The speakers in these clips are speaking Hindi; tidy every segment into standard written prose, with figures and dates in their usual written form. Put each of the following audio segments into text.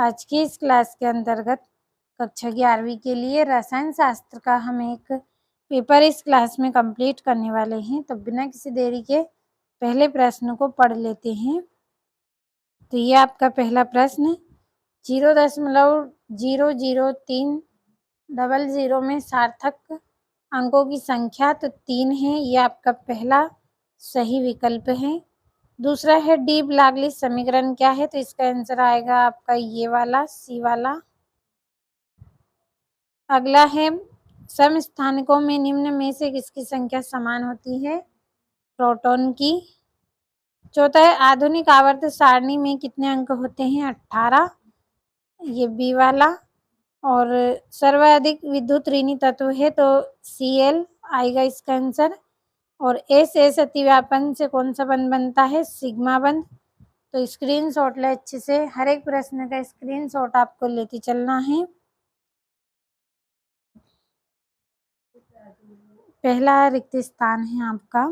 आज की इस क्लास के अंतर्गत कक्षा 11वीं के लिए रसायन शास्त्र का हम एक पेपर इस क्लास में कंप्लीट करने वाले हैं। तो बिना किसी देरी के पहले प्रश्न को पढ़ लेते हैं। तो ये आपका पहला प्रश्न 0.00300 में सार्थक अंकों की संख्या तो 3 है, ये आपका पहला सही विकल्प है। दूसरा है डी ब्लागली समीकरण क्या है, तो इसका आंसर आएगा आपका ये वाला सी वाला। अगला है समस्थानिकों में निम्न में से किसकी संख्या समान होती है, प्रोटॉन की। चौथा है आधुनिक आवर्त सारणी में कितने अंक होते हैं, 18, ये बी वाला। और सर्वाधिक विद्युत ऋणी तत्व है तो Cl आएगा इसका आंसर। और एस अतिव्यापन से कौन सा बंध बनता है, सिग्मा बंध। तो स्क्रीनशॉट ले अच्छे से, हर एक प्रश्न का स्क्रीनशॉट आपको लेते चलना है। पहला रिक्त स्थान है आपका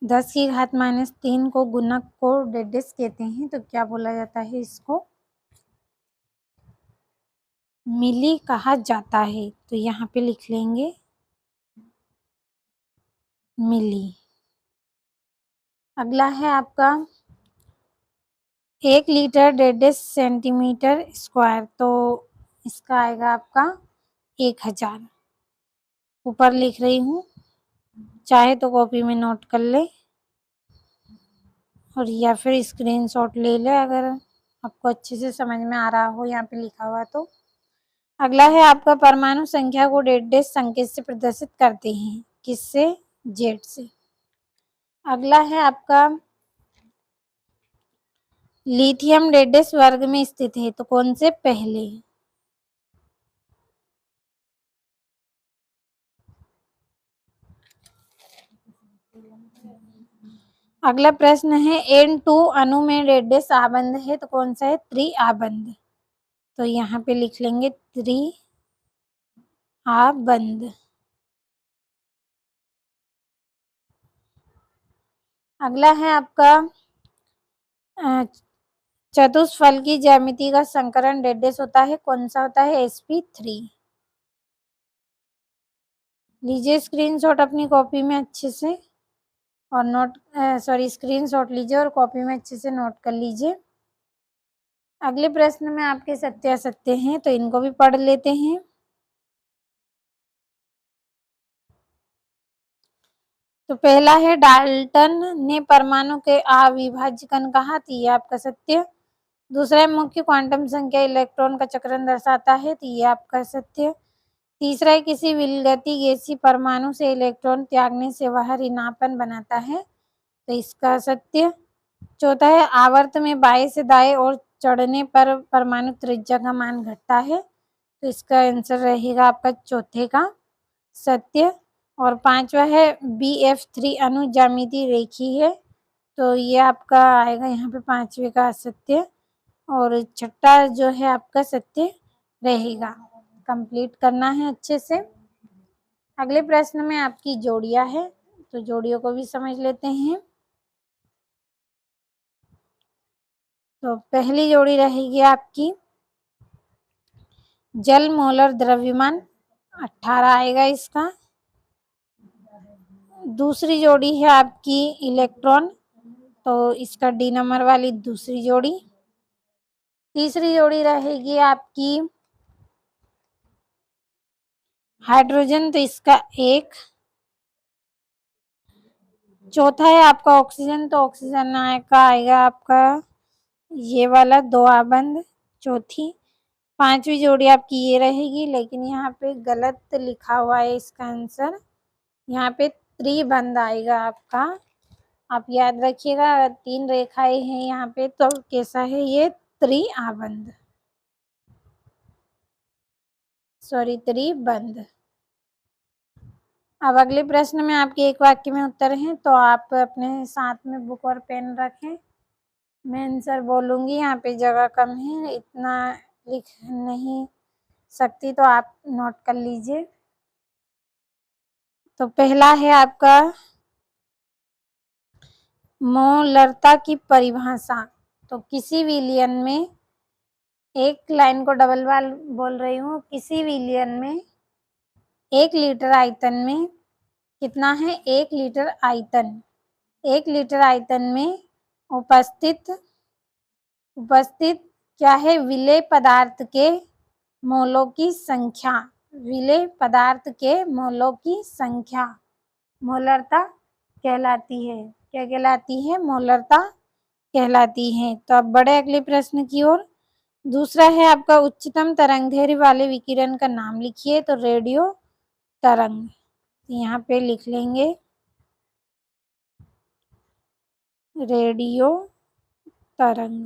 10⁻³ को गुणक को डेडेस कहते हैं, तो क्या बोला जाता है, इसको मिली कहा जाता है। तो यहाँ पे लिख लेंगे मिली। अगला है आपका 1 लीटर 1.5 सेंटीमीटर स्क्वायर, तो इसका आएगा आपका 1000। ऊपर लिख रही हूँ, चाहे तो कॉपी में नोट कर ले और या फिर स्क्रीनशॉट ले ले अगर आपको अच्छे से समझ में आ रहा हो यहाँ पे लिखा हुआ तो। अगला है आपका परमाणु संख्या को 1.5 संकेत से प्रदर्शित करते हैं, किससे, जेड से। अगला है आपका लिथियम 1.5 वर्ग में स्थित है, तो कौन से पहले। अगला प्रश्न है N2 अणु में 1.5 आबंध है, तो कौन सा है, त्रि आबंध। तो यहाँ पे लिख लेंगे त्रि आबंध। अगला है आपका चतुष्फल की ज्यामिति का संकरण 1.5 होता है, कौन सा होता है, sp3। लीजिए स्क्रीनशॉट अपनी कॉपी में अच्छे से और स्क्रीनशॉट लीजिए और कॉपी में अच्छे से नोट कर लीजिए। अगले प्रश्न में आपके सत्य असत्य हैं, तो इनको भी पढ़ लेते हैं। तो पहला है डाल्टन ने परमाणु के अविभाज्य कहा, तो ये आपका सत्य। दूसरा है मुख्य क्वांटम संख्या इलेक्ट्रॉन का चक्रण दर्शाता है, तो ये आपका सत्य। तीसरा है किसी विलगती गैसीय परमाणु से इलेक्ट्रॉन त्यागने से वह ऋणापन बनाता है, तो इसका सत्य। चौथा है आवर्त में बाएं से दाएं और चढ़ने पर परमाणु त्रिज्या का मान घटता है, तो इसका आंसर रहेगा आपका चौथे का सत्य। और पांचवा है BF3 अणु ज्यामिति रेखीय है, तो ये आपका आएगा यहाँ पे पांचवे का असत्य। और छठा जो है आपका सत्य रहेगा। कंप्लीट करना है अच्छे से। अगले प्रश्न में आपकी जोड़ियां है, तो जोड़ियों को भी समझ लेते हैं। तो पहली जोड़ी रहेगी आपकी जल मोलर द्रव्यमान 18 आएगा इसका। दूसरी जोड़ी है आपकी इलेक्ट्रॉन, तो इसका डी नंबर वाली दूसरी जोड़ी। तीसरी जोड़ी रहेगी आपकी हाइड्रोजन, तो इसका 1। चौथा है आपका ऑक्सीजन, तो ऑक्सीजन का आएगा आपका ये वाला 2 आबंध, चौथी। पांचवी जोड़ी आपकी ये रहेगी, लेकिन यहाँ पे गलत लिखा हुआ है इसका आंसर, यहाँ पे त्रिबंध आएगा आपका। आप याद रखिएगा 3 रेखाएं हैं यहाँ पे, तो कैसा है ये, त्रिआबंध, त्रिबंध। अब अगले प्रश्न में आपके एक वाक्य में उत्तर हैं, तो आप अपने साथ में बुक और पेन रखें। मैं आंसर बोलूँगी, यहाँ पे जगह कम है, इतना लिख नहीं सकती, तो आप नोट कर लीजिए। तो पहला है आपका मोलरता की परिभाषा, तो किसी विलियन में, एक लाइन को डबल बार बोल रही हूँ, किसी विलियन में 1 लीटर आयतन में कितना है? 1 लीटर आयतन। 1 लीटर आयतन में उपस्थित क्या है? विलेय पदार्थ के मोलों की संख्या। विलेय पदार्थ के मोलों की संख्या मोलरता कहलाती है। क्या कहलाती है? मोलरता कहलाती है। तो अब बढ़े अगले प्रश्न की ओर। दूसरा है आपका उच्चतम तरंगदैर्घ्य वाले विकिरण का नाम लिखिए। तो रेडियो तरंग, यहाँ पे लिख लेंगे रेडियो तरंग,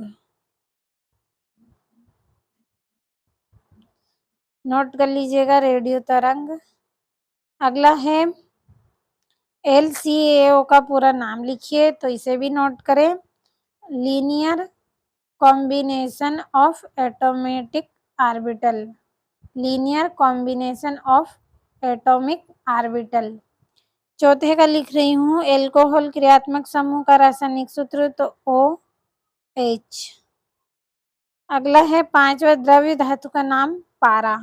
नोट कर लीजिएगा रेडियो तरंग। अगला है LCAO का पूरा नाम लिखिए। तो इसे भी नोट करें, linear combination of automatic orbital. Linear combination of atomic orbital. चौथे का लिख रही हूँ, एल्कोहल क्रियात्मक समूह का रासायनिक सूत्र। तो OH। अगला है 5वां द्रव्य धातु का नाम पारा।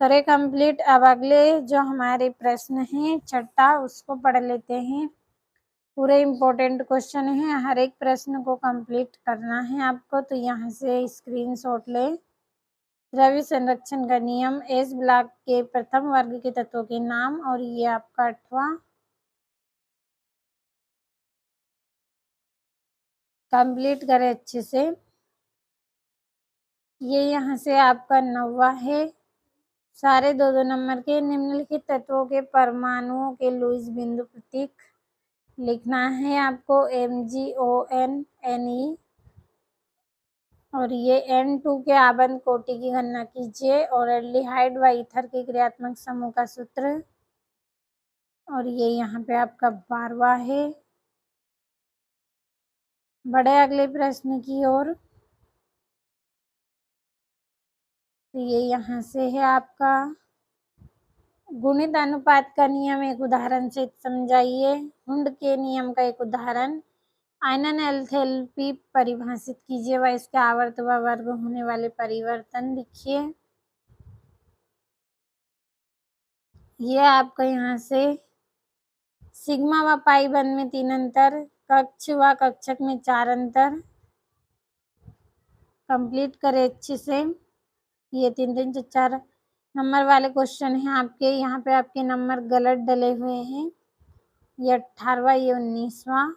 करें कंप्लीट। अब अगले जो हमारे प्रश्न हैं, छठा, उसको पढ़ लेते हैं। पूरे इम्पोर्टेंट क्वेश्चन है, हर एक प्रश्न को कंप्लीट करना है आपको। तो यहाँ से स्क्रीनशॉट ले। द्रव्य संरक्षण का नियम, एस ब्लॉक के प्रथम वर्ग के तत्वों के नाम, और ये आपका 8वां। कंप्लीट करें अच्छे से। ये यहाँ से आपका 9वां है। सारे 2-2 नंबर के निम्नलिखित तत्वों के परमाणुओं के लुईस बिंदु प्रतीक लिखना है आपको, MgON Ne। और ये N2 के आबंध कोटि की गणना कीजिए, और एल्डिहाइड व ईथर के क्रियात्मक समूह का सूत्र। और ये यहाँ पे आपका 12वां है। बढ़े अगले प्रश्न की ओर। तो ये यहाँ से है आपका गुणित अनुपात का नियम, एक उदाहरण से समझाइए। हुंड के नियम का एक उदाहरण, आयनन एंथैल्पी परिभाषित कीजिए व इसके आवर्त व वर्ग होने वाले परिवर्तन लिखिए। ये आपका यहाँ से सिग्मा व पाई बंध में 3 अंतर, कक्ष व कक्षक में 4 अंतर। कंप्लीट करें अच्छे से। ये 3-3-4 नंबर वाले क्वेश्चन हैं आपके। यहाँ पे आपके नंबर गलत डले हुए हैं। ये 18वां, ये 19वां।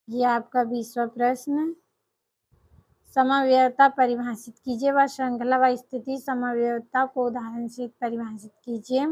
ये आपका 20वां प्रश्न, समव्ययता परिभाषित कीजिए व श्रृंखला व स्थिति समव्ययता को उदाहरण से परिभाषित कीजिए।